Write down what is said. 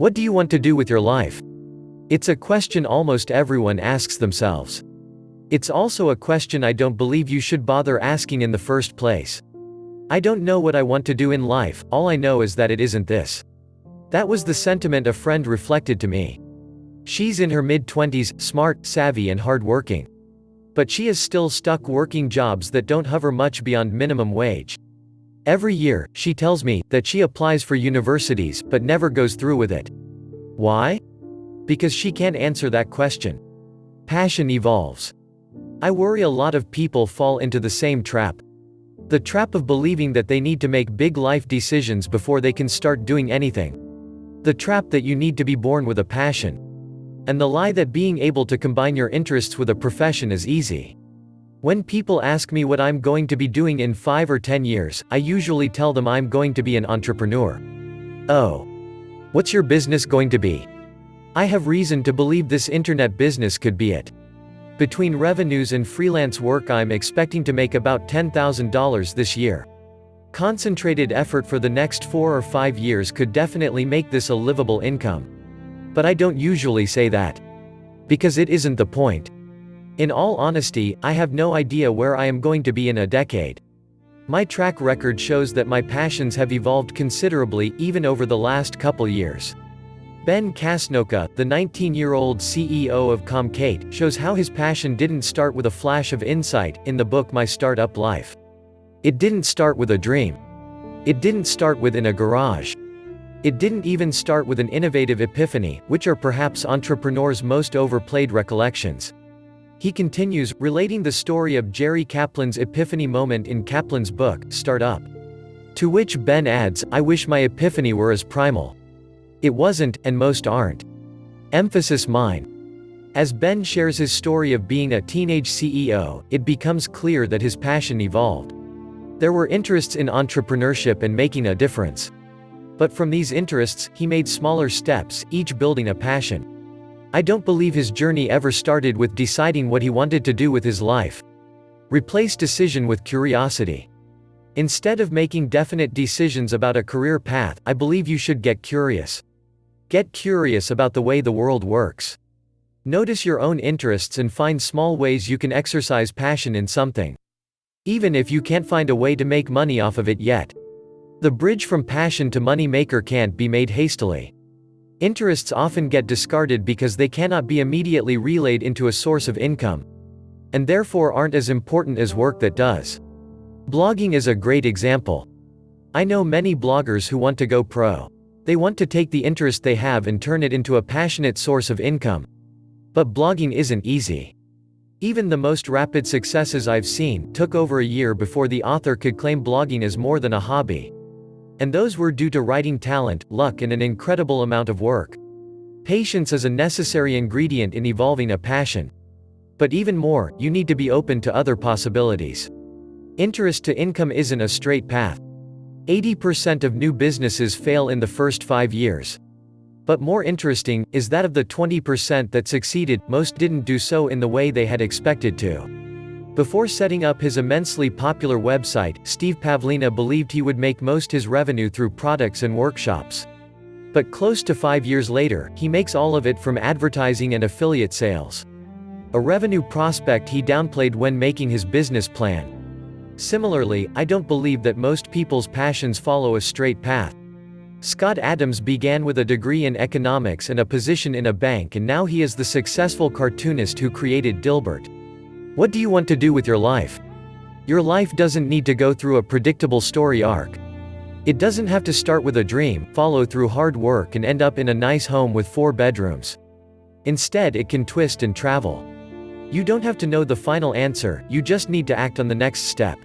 What do you want to do with your life? It's a question almost everyone asks themselves. It's also a question I don't believe you should bother asking in the first place. I don't know what I want to do in life, all I know is that it isn't this. That was the sentiment a friend reflected to me. She's in her mid-20s, smart, savvy and hard-working. But she is still stuck working jobs that don't hover much beyond minimum wage. Every year, she tells me that she applies for universities but never goes through with it. Why? Because she can't answer that question. Passion evolves. I worry a lot of people fall into the same trap. The trap of believing that they need to make big life decisions before they can start doing anything. The trap that you need to be born with a passion. And the lie that being able to combine your interests with a profession is easy. When people ask me what I'm going to be doing in 5 or 10 years, I usually tell them I'm going to be an entrepreneur. Oh. What's your business going to be? I have reason to believe this internet business could be it. Between revenues and freelance work, I'm expecting to make about $10,000 this year. Concentrated effort for the next 4 or 5 years could definitely make this a livable income. But I don't usually say that. Because it isn't the point. In all honesty, I have no idea where I am going to be in a decade. My track record shows that my passions have evolved considerably, even over the last couple years. Ben Casnocha, the 19-year-old CEO of Comcate, shows how his passion didn't start with a flash of insight, in the book My Startup Life. It didn't start with a dream. It didn't start within a garage. It didn't even start with an innovative epiphany, which are perhaps entrepreneurs' most overplayed recollections. He continues, relating the story of Jerry Kaplan's epiphany moment in Kaplan's book, Start Up. To which Ben adds, I wish my epiphany were as primal. It wasn't, and most aren't. Emphasis mine. As Ben shares his story of being a teenage CEO, it becomes clear that his passion evolved. There were interests in entrepreneurship and making a difference. But from these interests, he made smaller steps, each building a passion. I don't believe his journey ever started with deciding what he wanted to do with his life. Replace decision with curiosity. Instead of making definite decisions about a career path, I believe you should get curious. Get curious about the way the world works. Notice your own interests and find small ways you can exercise passion in something. Even if you can't find a way to make money off of it yet. The bridge from passion to money maker can't be made hastily. Interests often get discarded because they cannot be immediately relayed into a source of income. And therefore aren't as important as work that does. Blogging is a great example. I know many bloggers who want to go pro. They want to take the interest they have and turn it into a passionate source of income. But blogging isn't easy. Even the most rapid successes I've seen took over a year before the author could claim blogging as more than a hobby. And those were due to writing talent, luck and an incredible amount of work. Patience is a necessary ingredient in evolving a passion. But even more, you need to be open to other possibilities. Interest to income isn't a straight path. 80% of new businesses fail in the first 5 years. But more interesting, is that of the 20% that succeeded, most didn't do so in the way they had expected to. Before setting up his immensely popular website, Steve Pavlina believed he would make most his revenue through products and workshops. But close to 5 years later, he makes all of it from advertising and affiliate sales. A revenue prospect he downplayed when making his business plan. Similarly, I don't believe that most people's passions follow a straight path. Scott Adams began with a degree in economics and a position in a bank, and now he is the successful cartoonist who created Dilbert. What do you want to do with your life? Your life doesn't need to go through a predictable story arc. It doesn't have to start with a dream, follow through hard work and end up in a nice home with 4 bedrooms. Instead, it can twist and travel. You don't have to know the final answer, you just need to act on the next step.